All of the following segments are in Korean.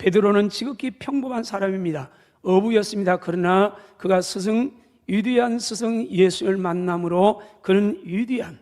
베드로는 지극히 평범한 사람입니다. 어부였습니다. 그러나 그가 위대한 스승 예수를 만남으로 그는 위대한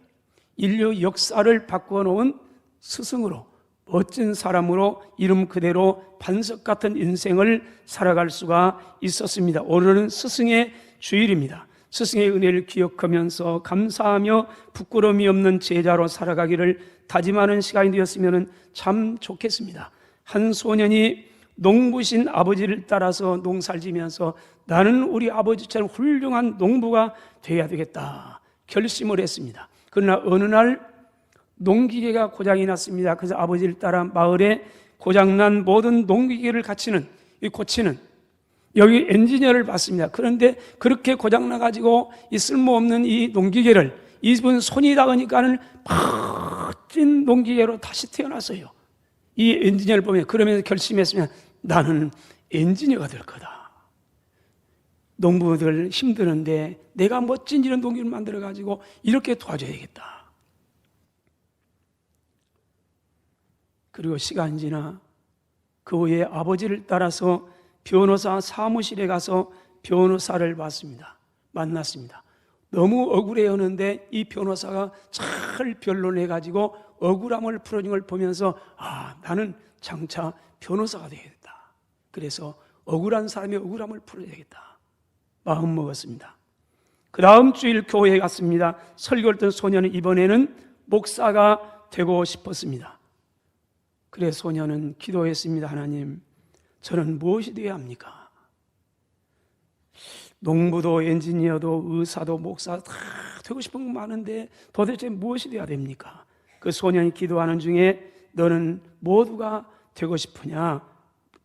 인류 역사를 바꾸어 놓은 스승으로, 멋진 사람으로 이름 그대로 반석 같은 인생을 살아갈 수가 있었습니다. 오늘은 스승의 주일입니다. 스승의 은혜를 기억하면서 감사하며 부끄러움이 없는 제자로 살아가기를 다짐하는 시간이 되었으면 참 좋겠습니다. 한 소년이 농부신 아버지를 따라서 농사를 지면서 나는 우리 아버지처럼 훌륭한 농부가 되어야 되겠다 결심을 했습니다. 그러나 어느 날 농기계가 고장이 났습니다. 그래서 아버지를 따라 마을에 고장난 모든 농기계를 고치는 여기 엔지니어를 봤습니다. 그런데 그렇게 고장나가지고 이 쓸모없는 이 농기계를 이분 손이 닿으니까는 멋진 농기계로 다시 태어났어요. 이 엔지니어를 보면 그러면서 결심했으면 나는 엔지니어가 될 거다. 농부들 힘드는데 내가 멋진 이런 농기를 만들어가지고 이렇게 도와줘야겠다. 그리고 시간이 지나 그 후에 아버지를 따라서 변호사 사무실에 가서 변호사를 만났습니다. 너무 억울해하는데 이 변호사가 잘 변론해가지고 억울함을 풀어준 걸 보면서 나는 장차 변호사가 되겠다. 그래서 억울한 사람의 억울함을 풀어야겠다 마음 먹었습니다. 그 다음 주일 교회에 갔습니다. 설교를 듣던 소년은 이번에는 목사가 되고 싶었습니다. 그래 소년은 기도했습니다. 하나님, 저는 무엇이 되어야 합니까? 농부도 엔지니어도 의사도 목사도 다 되고 싶은 거 많은데 도대체 무엇이 되어야 됩니까? 그 소년이 기도하는 중에 너는 모두가 되고 싶으냐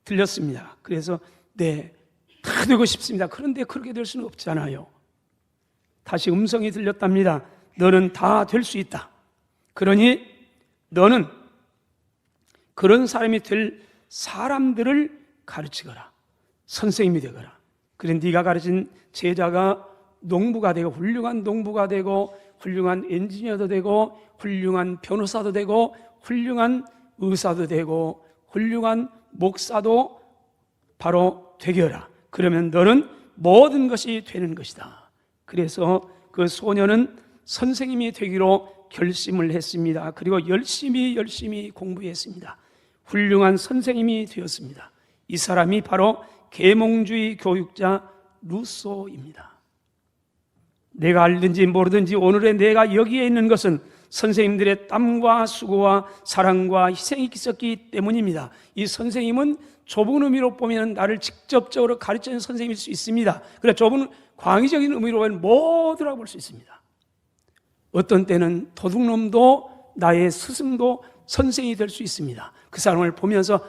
들렸습니다. 그래서 네, 다 되고 싶습니다. 그런데 그렇게 될 수는 없잖아요. 다시 음성이 들렸답니다. 너는 다 될 수 있다. 그러니 너는 그런 사람이 될 사람들을 가르치거라. 선생님이 되거라. 그래 네가 가르친 제자가 농부가 되고 훌륭한 농부가 되고 훌륭한 엔지니어도 되고 훌륭한 변호사도 되고 훌륭한 의사도 되고 훌륭한 목사도 바로 되게라. 그러면 너는 모든 것이 되는 것이다. 그래서 그 소년은 선생님이 되기로 결심을 했습니다. 그리고 열심히 공부했습니다. 훌륭한 선생님이 되었습니다. 이 사람이 바로 계몽주의 교육자 루소입니다. 내가 알든지 모르든지 오늘의 내가 여기에 있는 것은 선생님들의 땀과 수고와 사랑과 희생이 있었기 때문입니다. 이 선생님은 좁은 의미로 보면 나를 직접적으로 가르치는 선생님일 수 있습니다. 그러나 좁은 광의적인 의미로 보면 모두라고 볼 수 있습니다. 어떤 때는 도둑놈도 나의 스승도 선생이 될 수 있습니다. 그 사람을 보면서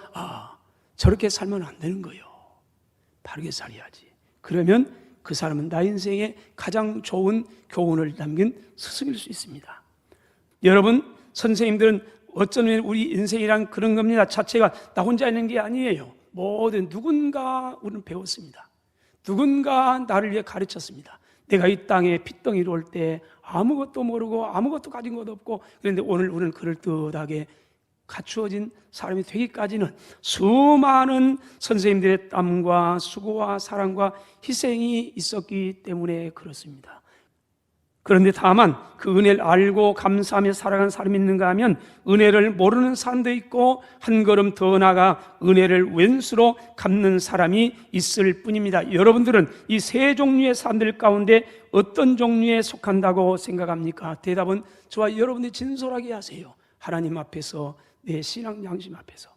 저렇게 살면 안 되는 거예요. 바르게 살아야지. 그러면 그 사람은 나 인생에 가장 좋은 교훈을 남긴 스승일 수 있습니다. 여러분, 선생님들은 어쩌면 우리 인생이란 그런 겁니다. 자체가 나 혼자 있는 게 아니에요. 모든 누군가 우리는 배웠습니다. 누군가 나를 위해 가르쳤습니다. 내가 이 땅에 핏덩이로 올 때 아무것도 모르고 아무것도 가진 것도 없고, 그런데 오늘 우리는 그럴듯하게 갖추어진 사람이 되기까지는 수많은 선생님들의 땀과 수고와 사랑과 희생이 있었기 때문에 그렇습니다. 그런데 다만 그 은혜를 알고 감사하며 살아가는 사람이 있는가 하면 은혜를 모르는 사람도 있고 한 걸음 더 나아가 은혜를 왼수로 갚는 사람이 있을 뿐입니다. 여러분들은 이 세 종류의 사람들 가운데 어떤 종류에 속한다고 생각합니까? 대답은 저와 여러분들이 진솔하게 하세요. 하나님 앞에서, 내 신앙 양심 앞에서.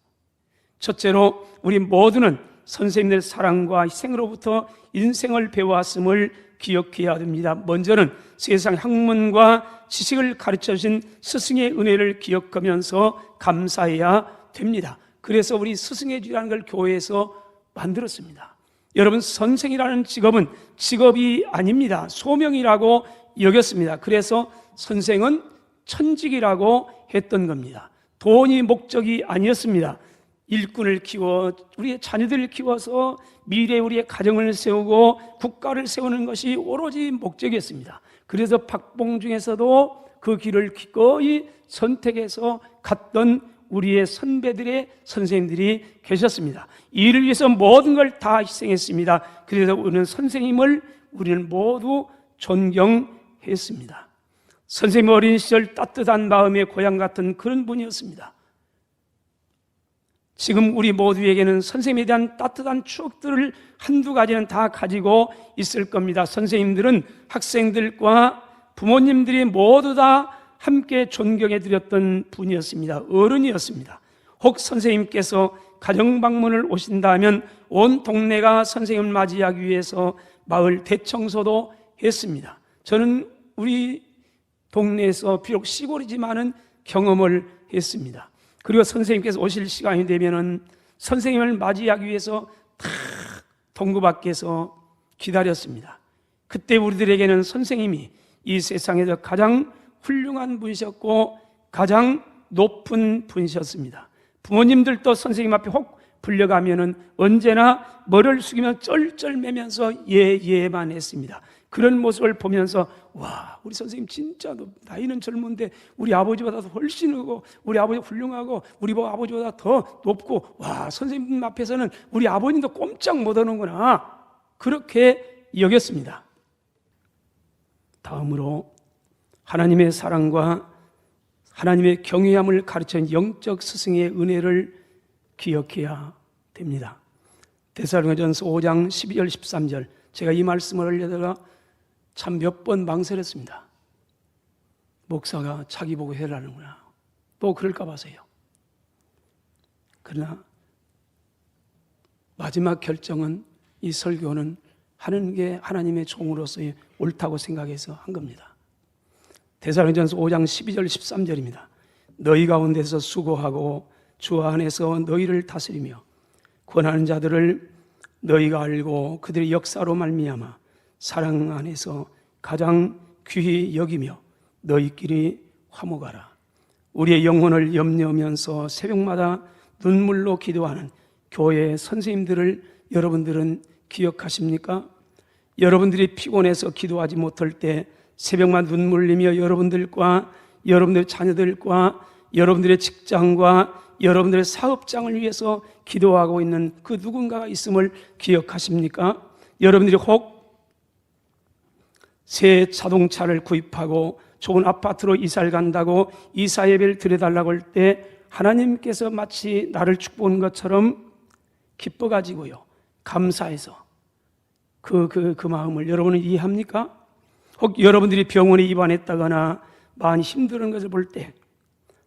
첫째로 우리 모두는 선생님들의 사랑과 희생으로부터 인생을 배워왔음을 기억해야 됩니다. 먼저는 세상 학문과 지식을 가르쳐주신 스승의 은혜를 기억하면서 감사해야 됩니다. 그래서 우리 스승의 주라는 걸 교회에서 만들었습니다. 여러분, 선생이라는 직업은 직업이 아닙니다. 소명이라고 여겼습니다. 그래서 선생은 천직이라고 했던 겁니다. 돈이 목적이 아니었습니다. 일꾼을 키워 우리의 자녀들을 키워서 미래에 우리의 가정을 세우고 국가를 세우는 것이 오로지 목적이었습니다. 그래서 박봉 중에서도 그 길을 기꺼이 선택해서 갔던 우리의 선배들의 선생님들이 계셨습니다. 이를 위해서 모든 걸 다 희생했습니다. 그래서 우리는 선생님을 우리는 모두 존경했습니다. 선생님 어린 시절 따뜻한 마음의 고향 같은 그런 분이었습니다. 지금 우리 모두에게는 선생님에 대한 따뜻한 추억들을 한두 가지는 다 가지고 있을 겁니다. 선생님들은 학생들과 부모님들이 모두 다 함께 존경해 드렸던 분이었습니다. 어른이었습니다. 혹 선생님께서 가정 방문을 오신다면 온 동네가 선생님을 맞이하기 위해서 마을 대청소도 했습니다. 저는 우리 동네에서 비록 시골이지만은 경험을 했습니다. 그리고 선생님께서 오실 시간이 되면은 선생님을 맞이하기 위해서 다 동구 밖에서 기다렸습니다. 그때 우리들에게는 선생님이 이 세상에서 가장 훌륭한 분이셨고 가장 높은 분이셨습니다. 부모님들도 선생님 앞에 혹 불려가면은 언제나 머리를 숙이며 쩔쩔매면서 예만 했습니다. 그런 모습을 보면서 와, 우리 선생님 진짜 나이는 젊은데 우리 아버지보다도 훨씬 크고 우리 아버지 훌륭하고 우리 아버지보다 더 높고 와, 선생님 앞에서는 우리 아버님도 꼼짝 못하는구나, 그렇게 여겼습니다. 다음으로 하나님의 사랑과 하나님의 경외함을 가르치는 영적 스승의 은혜를 기억해야 됩니다. 데살로니가전서 5장 12절 13절, 제가 이 말씀을 하려다가 참 몇 번 망설였습니다. 목사가 자기 보고 해라는구나, 또 그럴까 봐서요. 그러나 마지막 결정은, 이 설교는 하는 게 하나님의 종으로서의 옳다고 생각해서 한 겁니다. 데살로니가전서 5장 12절 13절입니다. 너희 가운데서 수고하고 주 안에서 너희를 다스리며 권하는 자들을 너희가 알고 그들의 역사로 말미암아 사랑 안에서 가장 귀히 여기며 너희끼리 화목하라. 우리의 영혼을 염려하면서 새벽마다 눈물로 기도하는 교회 선생님들을 여러분들은 기억하십니까? 여러분들이 피곤해서 기도하지 못할 때 새벽만 눈물 흘리며 여러분들과 여러분들의 자녀들과 여러분들의 직장과 여러분들의 사업장을 위해서 기도하고 있는 그 누군가가 있음을 기억하십니까? 여러분들이 혹 새 자동차를 구입하고 좋은 아파트로 이사를 간다고 이사 예배를 드려달라고 할 때 하나님께서 마치 나를 축복한 것처럼 기뻐가지고요, 감사해서 그 마음을 여러분은 이해합니까? 혹 여러분들이 병원에 입원했다거나 많이 힘든 것을 볼 때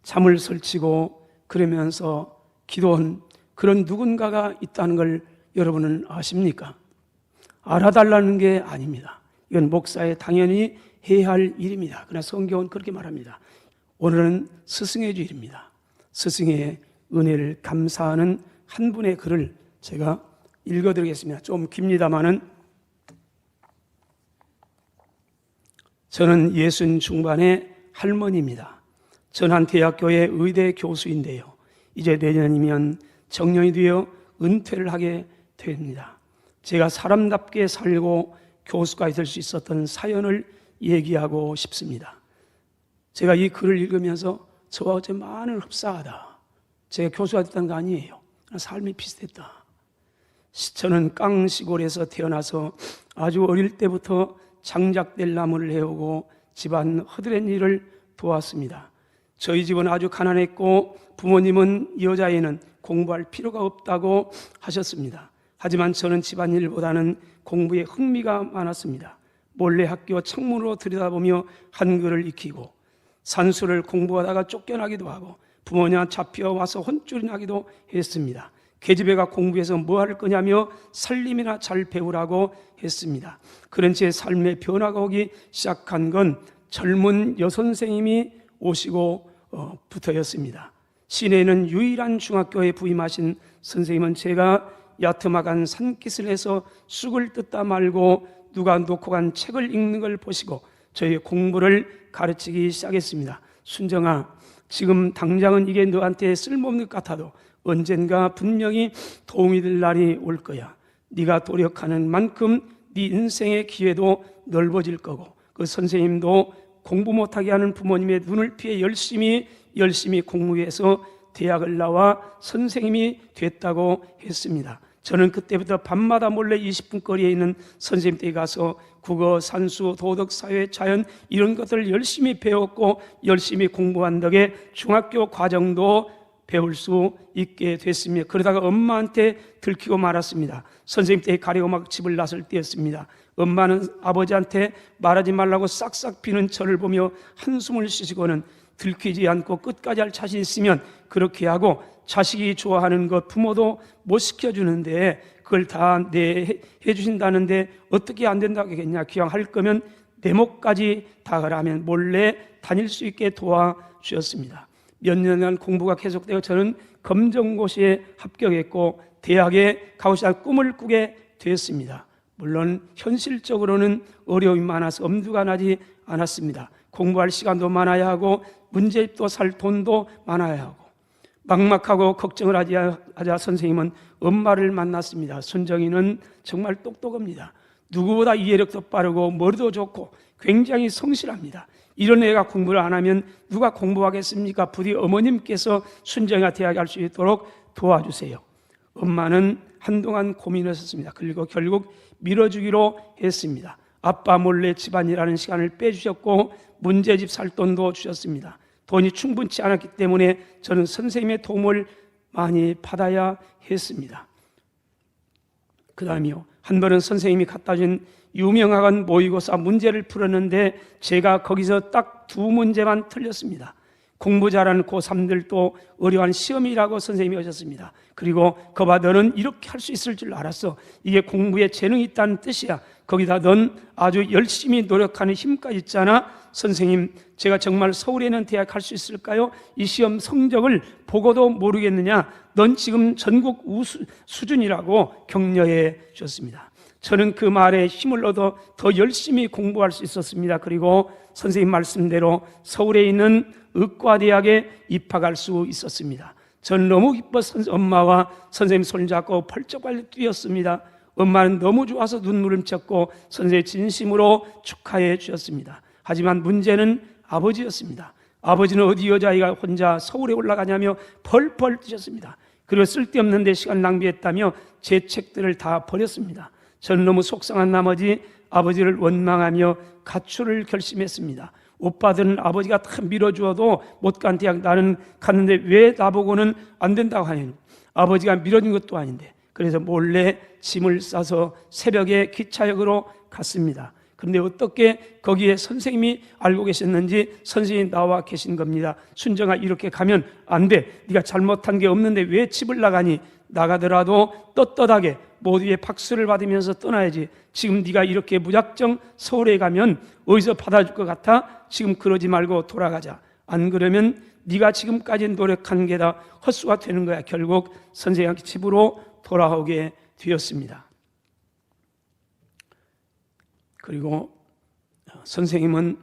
잠을 설치고 그러면서 기도한 그런 누군가가 있다는 걸 여러분은 아십니까? 알아달라는 게 아닙니다. 이건 목사의 당연히 해야 할 일입니다. 그러나 성경은 그렇게 말합니다. 오늘은 스승의 주일입니다. 스승의 은혜를 감사하는 한 분의 글을 제가 읽어드리겠습니다. 좀 깁니다마는 저는 60 중반의 할머니입니다. 전한 대학교의 의대 교수인데요, 이제 내년이면 정년이 되어 은퇴를 하게 됩니다. 제가 사람답게 살고 교수가 될 수 있었던 사연을 얘기하고 싶습니다. 제가 이 글을 읽으면서 저와 어째 많은 흡사하다, 제가 교수가 됐다는 거 아니에요, 삶이 비슷했다. 저는 깡시골에서 태어나서 아주 어릴 때부터 장작될 나무를 해오고 집안 허드렛 일을 도왔습니다. 저희 집은 아주 가난했고 부모님은 여자애는 공부할 필요가 없다고 하셨습니다. 하지만 저는 집안일보다는 공부에 흥미가 많았습니다. 몰래 학교 창문으로 들여다보며 한글을 익히고 산수를 공부하다가 쫓겨나기도 하고 부모님 잡혀와서 혼쭐이 나기도 했습니다. 계집애 가 공부해서 뭐 할 거냐며 살림이나 잘 배우라고 했습니다. 그런 제 삶의 변화가 오기 시작한 건 젊은 여선생님이 오시고 부터였습니다. 시내에는 유일한 중학교에 부임하신 선생님은 제가 야트막한 산기슭을 해서 쑥을 뜯다 말고 누가 놓고 간 책을 읽는 걸 보시고 저희 공부를 가르치기 시작했습니다. 순정아, 지금 당장은 이게 너한테 쓸모없는 것 같아도 언젠가 분명히 도움이 될 날이 올 거야. 네가 노력하는 만큼 네 인생의 기회도 넓어질 거고, 그 선생님도 공부 못하게 하는 부모님의 눈을 피해 열심히 공부해서 대학을 나와 선생님이 됐다고 했습니다. 저는 그때부터 밤마다 몰래 20분 거리에 있는 선생님 댁에 가서 국어, 산수, 도덕, 사회, 자연 이런 것들을 열심히 배웠고 열심히 공부한 덕에 중학교 과정도 배울 수 있게 됐습니다. 그러다가 엄마한테 들키고 말았습니다. 선생님 댁에 가려고 막 집을 나설 때였습니다. 엄마는 아버지한테 말하지 말라고 싹싹 비는 저를 보며 한숨을 쉬시고는 들키지 않고 끝까지 할 자신 있으면 그렇게 하고, 자식이 좋아하는 것 부모도 못 시켜주는데 그걸 다 해주신다는데 어떻게 안 된다고 하겠냐, 기왕 할 거면 내 목까지 다 하라면 몰래 다닐 수 있게 도와주셨습니다. 몇 년간 공부가 계속되어 저는 검정고시에 합격했고 대학에 가고 싶다는 꿈을 꾸게 되었습니다. 물론 현실적으로는 어려움이 많아서 엄두가 나지 않았습니다. 공부할 시간도 많아야 하고 문제집도 살 돈도 많아야 하고, 막막하고 걱정을 하자 선생님은 엄마를 만났습니다. 순정이는 정말 똑똑합니다. 누구보다 이해력도 빠르고 머리도 좋고 굉장히 성실합니다. 이런 애가 공부를 안 하면 누가 공부하겠습니까? 부디 어머님께서 순정이가 대학에 갈 수 있도록 도와주세요. 엄마는 한동안 고민하셨습니다. 그리고 결국 밀어주기로 했습니다. 아빠 몰래 집안일하는 시간을 빼주셨고 문제집 살 돈도 주셨습니다. 돈이 충분치 않았기 때문에 저는 선생님의 도움을 많이 받아야 했습니다. 그 다음이요, 한 번은 선생님이 갖다 준 유명학원 모의고사 문제를 풀었는데 제가 거기서 딱 2문제만 틀렸습니다. 공부 잘하는 고3들도 어려운 시험이라고 선생님이 하셨습니다. 그리고 거봐, 너는 이렇게 할 수 있을 줄 알았어. 이게 공부에 재능이 있다는 뜻이야. 거기다 넌 아주 열심히 노력하는 힘까지 있잖아. 선생님, 제가 정말 서울에 있는 대학 갈 수 있을까요? 이 시험 성적을 보고도 모르겠느냐? 넌 지금 전국 우수 수준이라고 격려해 주셨습니다. 저는 그 말에 힘을 얻어 더 열심히 공부할 수 있었습니다. 그리고 선생님 말씀대로 서울에 있는 의과대학에 입학할 수 있었습니다. 저는 너무 기뻐서 엄마와 선생님 손잡고 펄쩍펄쩍 뛰었습니다. 엄마는 너무 좋아서 눈물을 훔쳤고 선생님 진심으로 축하해 주셨습니다. 하지만 문제는 아버지였습니다. 아버지는 어디 여자아이가 혼자 서울에 올라가냐며 펄펄 뛰셨습니다. 그리고 쓸데없는 데 시간 낭비했다며 제 책들을 다 버렸습니다. 저는 너무 속상한 나머지 아버지를 원망하며 가출을 결심했습니다. 오빠들은 아버지가 다 밀어주어도 못 간 대학 나는 갔는데 왜 나보고는 안 된다고 하냐고. 아버지가 밀어준 것도 아닌데. 그래서 몰래 짐을 싸서 새벽에 기차역으로 갔습니다. 그런데 어떻게 거기에 선생님이 알고 계셨는지 선생님이 나와 계신 겁니다. 순정아, 이렇게 가면 안 돼. 네가 잘못한 게 없는데 왜 집을 나가니? 나가더라도 떳떳하게 모두의 박수를 받으면서 떠나야지. 지금 네가 이렇게 무작정 서울에 가면 어디서 받아줄 것 같아? 지금 그러지 말고 돌아가자. 안 그러면 네가 지금까지 노력한 게 다 헛수가 되는 거야. 결국 선생님 집으로 돌아오게 되었습니다. 그리고 선생님은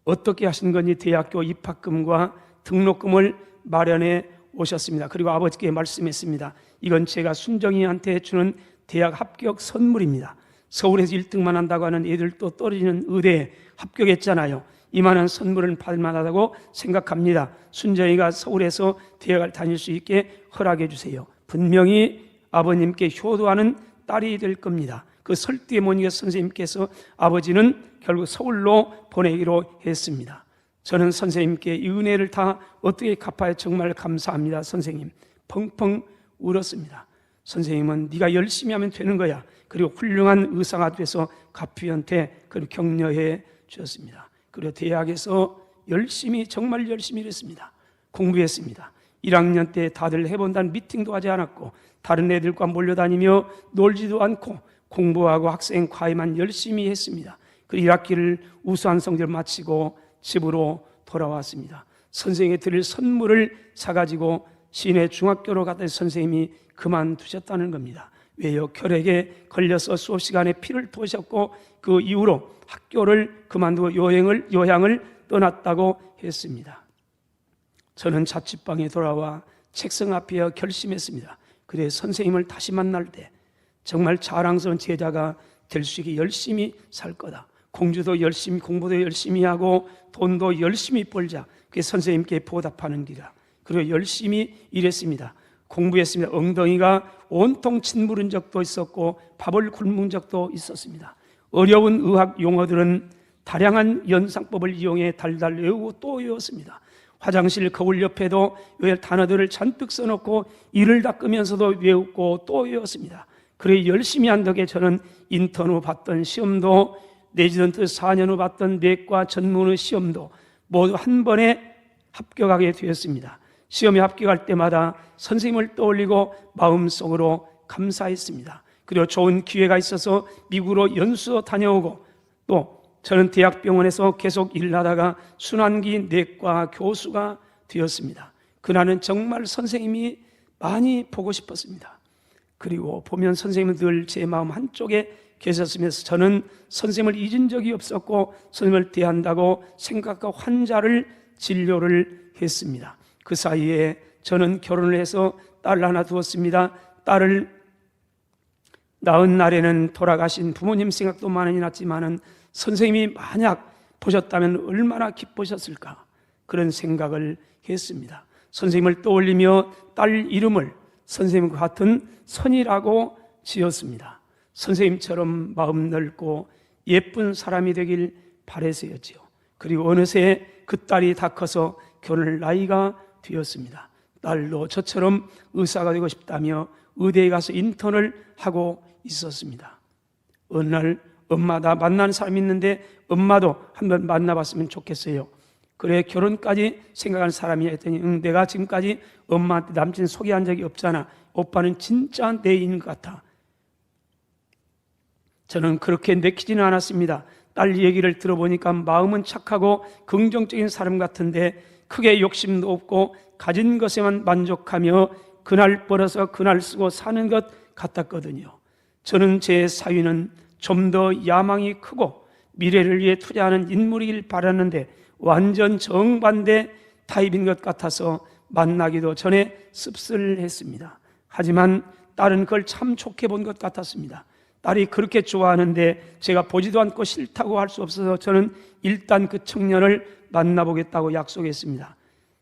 어떻게 하신 건지 대학교 입학금과 등록금을 마련해 오셨습니다. 그리고 아버지께 말씀했습니다. 이건 제가 순정이한테 주는 대학 합격 선물입니다. 서울에서 1등만 한다고 하는 애들도 떨어지는 의대에 합격했잖아요. 이만한 선물은 받을 만하다고 생각합니다. 순정이가 서울에서 대학을 다닐 수 있게 허락해 주세요. 분명히 아버님께 효도하는 딸이 될 겁니다. 그 설득에 못 이겨 선생님께서 아버지는 결국 서울로 보내기로 했습니다. 저는 선생님께 이 은혜를 다 어떻게 갚아야 정말 감사합니다. 선생님, 펑펑 울었습니다. 선생님은 네가 열심히 하면 되는 거야. 그리고 훌륭한 의사가 돼서 가피한테 그를 격려해 주셨습니다. 그리고 대학에서 열심히, 정말 열심히 일했습니다. 공부했습니다. 1학년 때 다들 해본다는 미팅도 하지 않았고 다른 애들과 몰려다니며 놀지도 않고 공부하고 학생 과외만 열심히 했습니다. 그 1학기를 우수한 성적을 마치고 집으로 돌아왔습니다. 선생님이 드릴 선물을 사가지고 시내 중학교로 갔더니 선생님이 그만두셨다는 겁니다. 왜요? 결핵에 걸려서 수업 시간에 피를 토하셨고 그 이후로 학교를 그만두고 요양을 떠났다고 했습니다. 저는 자취방에 돌아와 책상 앞에 결심했습니다. 그래, 선생님을 다시 만날 때 정말 자랑스러운 제자가 될 수 있게 열심히 살 거다. 공부도 열심히 하고 돈도 열심히 벌자. 그게 선생님께 보답하는 길이다. 그리고 열심히 일했습니다. 공부했습니다. 엉덩이가 온통 짓무른 적도 있었고 밥을 굶은 적도 있었습니다. 어려운 의학 용어들은 다량한 연상법을 이용해 달달 외우고 또 외웠습니다. 화장실 거울 옆에도 외울 단어들을 잔뜩 써놓고 이를 닦으면서도 외우고 또 외웠습니다. 그래 열심히 한 덕에 저는 인턴 후 봤던 시험도 레지던트 4년 후 봤던 내과 전문의 시험도 모두 한 번에 합격하게 되었습니다. 시험에 합격할 때마다 선생님을 떠올리고 마음속으로 감사했습니다. 그리고 좋은 기회가 있어서 미국으로 연수도 다녀오고 또 저는 대학병원에서 계속 일하다가 순환기 내과 교수가 되었습니다. 그날은 정말 선생님이 많이 보고 싶었습니다. 그리고 보면 선생님은 늘 제 마음 한쪽에 계셨으면서 저는 선생님을 잊은 적이 없었고 선생님을 대한다고 생각하고 환자를 진료를 했습니다. 그 사이에 저는 결혼을 해서 딸 하나 두었습니다. 딸을 낳은 날에는 돌아가신 부모님 생각도 많이 났지만은 선생님이 만약 보셨다면 얼마나 기쁘셨을까 그런 생각을 했습니다. 선생님을 떠올리며 딸 이름을 선생님과 같은 선이라고 지었습니다. 선생님처럼 마음 넓고 예쁜 사람이 되길 바라서였지요. 그리고 어느새 그 딸이 다 커서 결혼할 나이가 되었습니다. 딸도 저처럼 의사가 되고 싶다며 의대에 가서 인턴을 하고 있었습니다. 어느 날 엄마 나 만나는 사람이 있는데 엄마도 한번 만나봤으면 좋겠어요. 그래 결혼까지 생각하는 사람이냐 했더니 내가 지금까지 엄마한테 남친 소개한 적이 없잖아. 오빠는 진짜 내 애인 것 같아. 저는 그렇게 내키지는 않았습니다. 딸 얘기를 들어보니까 마음은 착하고 긍정적인 사람 같은데 크게 욕심도 없고 가진 것에만 만족하며 그날 벌어서 그날 쓰고 사는 것 같았거든요. 저는 제 사위는 좀 더 야망이 크고 미래를 위해 투자하는 인물이길 바랐는데 완전 정반대 타입인 것 같아서 만나기도 전에 씁쓸했습니다. 하지만 딸은 그걸 참 좋게 본 것 같았습니다. 딸이 그렇게 좋아하는데 제가 보지도 않고 싫다고 할 수 없어서 저는 일단 그 청년을 만나보겠다고 약속했습니다.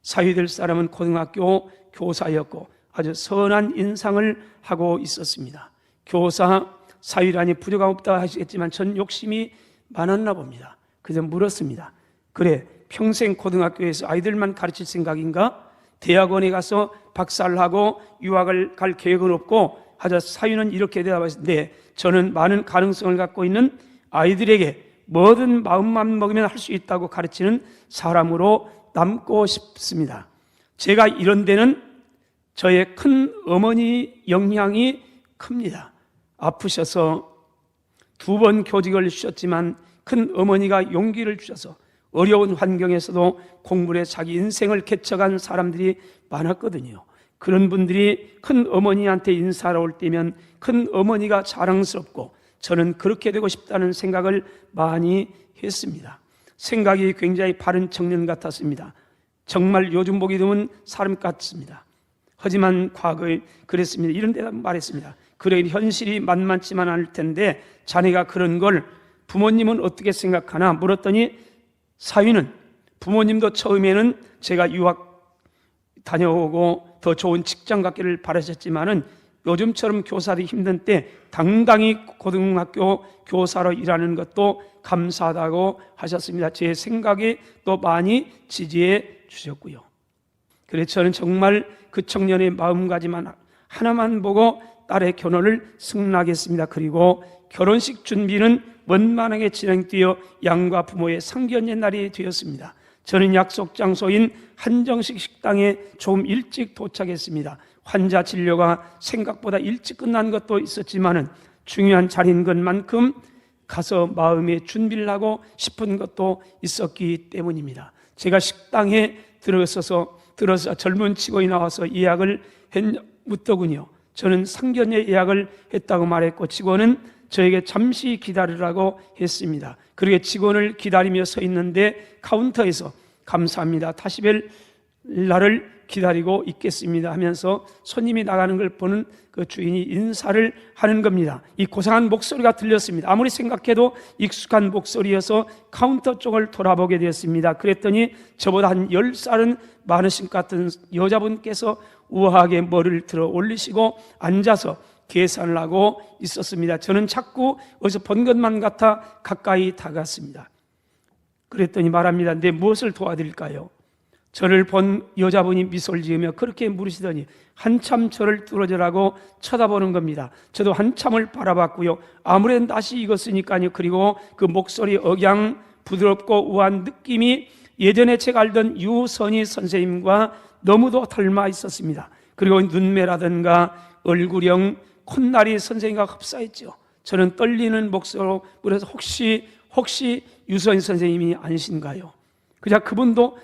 사위될 사람은 고등학교 교사였고 아주 선한 인상을 하고 있었습니다. 교사, 사위라니 부족함 없다 하시겠지만 전 욕심이 많았나 봅니다. 그래서 물었습니다. 그래 평생 고등학교에서 아이들만 가르칠 생각인가? 대학원에 가서 박사를 하고 유학을 갈 계획은 없고 하자. 사위는 이렇게 대답하셨는데 저는 많은 가능성을 갖고 있는 아이들에게 뭐든 마음만 먹으면 할 수 있다고 가르치는 사람으로 남고 싶습니다. 제가 이런 데는 저의 큰 어머니 영향이 큽니다. 아프셔서 2번 교직을 주셨지만 큰 어머니가 용기를 주셔서 어려운 환경에서도 공부를 해 자기 인생을 개척한 사람들이 많았거든요. 그런 분들이 큰 어머니한테 인사하러 올 때면 큰 어머니가 자랑스럽고 저는 그렇게 되고 싶다는 생각을 많이 했습니다. 생각이 굉장히 바른 청년 같았습니다. 정말 요즘 보기 드문 사람 같습니다. 하지만 과거에 그랬습니다. 이런 데다 말했습니다. 그래 현실이 만만치만 않을 텐데 자네가 그런 걸 부모님은 어떻게 생각하나 물었더니 사위는 부모님도 처음에는 제가 유학 다녀오고 더 좋은 직장 갖기를 바라셨지만은 요즘처럼 교사들이 힘든 때 당당히 고등학교 교사로 일하는 것도 감사하다고 하셨습니다. 제 생각에 또 많이 지지해 주셨고요. 그래서 저는 정말 그 청년의 마음가짐만 하나만 보고 딸의 결혼을 승낙했습니다. 그리고 결혼식 준비는 원만하게 진행되어 양과 부모의 상견례 날이 되었습니다. 저는 약속 장소인 한정식 식당에 좀 일찍 도착했습니다. 환자 진료가 생각보다 일찍 끝난 것도 있었지만은 중요한 자리인 것만큼 가서 마음의 준비를 하고 싶은 것도 있었기 때문입니다. 제가 식당에 들어서 젊은 직원이 나와서 예약을 묻더군요. 저는 상견례 예약을 했다고 말했고 직원은 저에게 잠시 기다리라고 했습니다. 그렇게 직원을 기다리며 서 있는데 카운터에서 감사합니다. 다시 뵐 나를 기다리고 있겠습니다 하면서 손님이 나가는 걸 보는 그 주인이 인사를 하는 겁니다. 이 고상한 목소리가 들렸습니다. 아무리 생각해도 익숙한 목소리여서 카운터 쪽을 돌아보게 되었습니다. 그랬더니 저보다 한 10살은 많으신 것 같은 여자분께서 우아하게 머리를 들어 올리시고 앉아서 계산을 하고 있었습니다. 저는 자꾸 어디서 본 것만 같아 가까이 다가갔습니다. 그랬더니 말합니다. 네, 무엇을 도와드릴까요? 저를 본 여자분이 미소를 지으며 그렇게 물으시더니 한참 저를 뚫어져라고 쳐다보는 겁니다. 저도 한참을 바라봤고요. 아무래도 낯이 익었으니까요. 그리고 그 목소리 억양 부드럽고 우아한 느낌이 예전에 제가 알던 유선희 선생님과 너무도 닮아 있었습니다. 그리고 눈매라든가 얼굴형, 콧날이 선생님과 흡사했죠. 저는 떨리는 목소리로 물어서 혹시 유선희 선생님이 아니신가요? 그자 그분도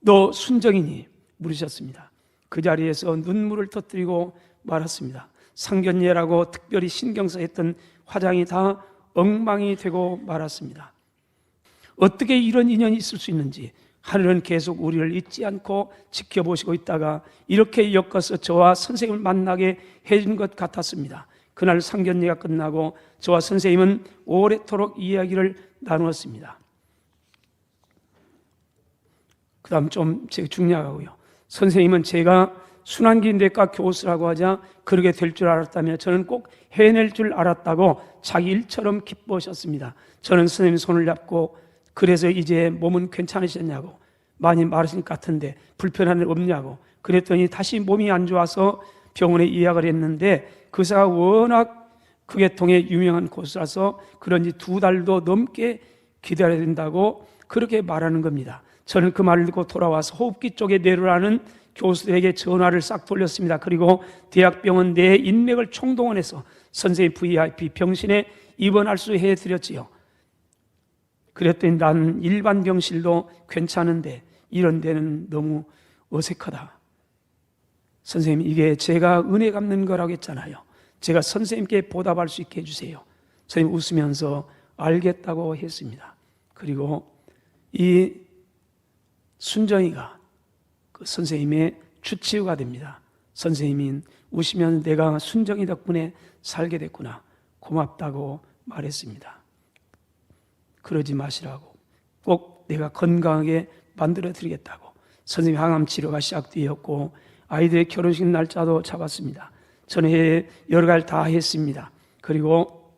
너 순정이니? 물으셨습니다. 그 자리에서 눈물을 터뜨리고 말았습니다. 상견례라고 특별히 신경 써했던 화장이 다 엉망이 되고 말았습니다. 어떻게 이런 인연이 있을 수 있는지 하늘은 계속 우리를 잊지 않고 지켜보시고 있다가 이렇게 엮어서 저와 선생님을 만나게 해준 것 같았습니다. 그날 상견례가 끝나고 저와 선생님은 오래도록 이야기를 나누었습니다. 그 다음 좀 제가 중요하고요. 선생님은 제가 순환기내과 교수라고 하자 그러게 될 줄 알았다며 저는 꼭 해낼 줄 알았다고 자기 일처럼 기뻐하셨습니다. 저는 선생님 손을 잡고 그래서 이제 몸은 괜찮으셨냐고 많이 말하신 것 같은데 불편한 일 없냐고 그랬더니 다시 몸이 안 좋아서 병원에 예약을 했는데 그 의사가 워낙 그 계통의 유명한 고수라서 그런지 2달도 넘게 기다려야 된다고 그렇게 말하는 겁니다. 저는 그 말을 듣고 돌아와서 호흡기 쪽에 내려라는 교수들에게 전화를 싹 돌렸습니다. 그리고 대학병원 내 인맥을 총동원해서 선생님 VIP 병실에 입원할 수 해드렸지요. 그랬더니 난 일반 병실도 괜찮은데 이런 데는 너무 어색하다. 선생님, 이게 제가 은혜 갚는 거라고 했잖아요. 제가 선생님께 보답할 수 있게 해주세요. 선생님 웃으면서 알겠다고 했습니다. 그리고 이 순정이가 그 선생님의 주치의가 됩니다. 선생님이 우시면 내가 순정이 덕분에 살게 됐구나. 고맙다고 말했습니다. 그러지 마시라고. 꼭 내가 건강하게 만들어 드리겠다고. 선생님 항암 치료가 시작되었고 아이들의 결혼식 날짜도 잡았습니다. 전에 여러 가지 다 했습니다. 그리고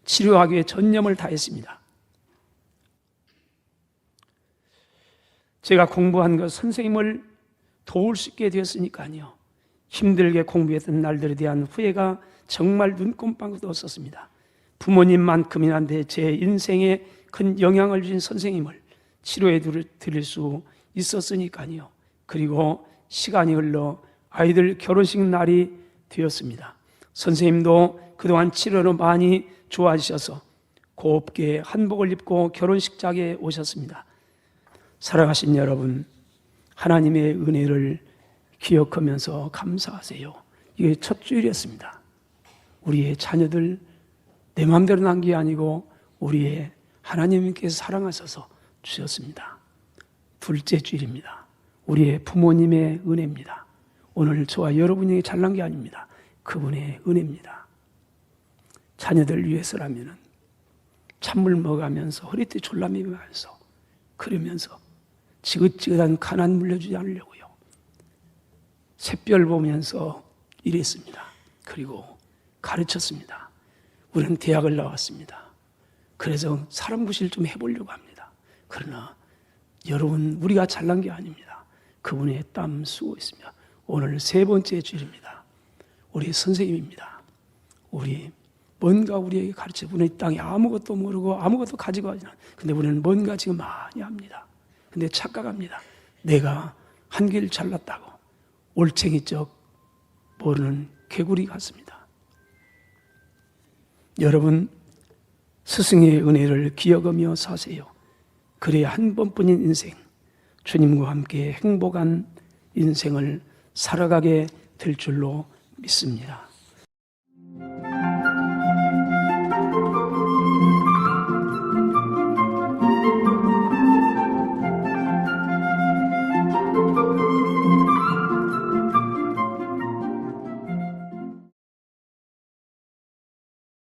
치료하기 위해 전념을 다했습니다. 제가 공부한 것 선생님을 도울 수 있게 되었으니까요. 힘들게 공부했던 날들에 대한 후회가 정말 눈꼽만큼도 없었습니다. 부모님만큼이나 제 인생에 큰 영향을 주신 선생님을 치료해 드릴 수 있었으니까요. 그리고 시간이 흘러 아이들 결혼식 날이 되었습니다. 선생님도 그동안 치료로 많이 좋아지셔서 곱게 한복을 입고 결혼식장에 오셨습니다. 사랑하신 여러분, 하나님의 은혜를 기억하면서 감사하세요. 이게 첫 주일이었습니다. 우리의 자녀들 내 마음대로 난 게 아니고 우리의 하나님께서 사랑하셔서 주셨습니다. 둘째 주일입니다. 우리의 부모님의 은혜입니다. 오늘 저와 여러분이 잘난 게 아닙니다. 그분의 은혜입니다. 자녀들 위해서라면 찬물 먹으면서 허리띠 졸라매면서 그러면서 지긋지긋한 가난 물려주지 않으려고요. 샛별 보면서 일했습니다. 그리고 가르쳤습니다. 우리는 대학을 나왔습니다. 그래서 사람 구실 좀 해보려고 합니다. 그러나 여러분, 우리가 잘난 게 아닙니다. 그분의 땀 쓰고 있습니다. 오늘 세 번째 주일입니다. 우리 선생님입니다. 우리 뭔가 우리에게 가르쳐. 우리는 이 땅에 아무것도 모르고 아무것도 가지고 가지 않아요. 근데 우리는 뭔가 지금 많이 합니다. 근데 착각합니다. 내가 한 길 잘났다고 올챙이적 모르는 개구리 같습니다. 여러분, 스승의 은혜를 기억하며 사세요. 그래야 한 번뿐인 인생, 주님과 함께 행복한 인생을 살아가게 될 줄로 믿습니다.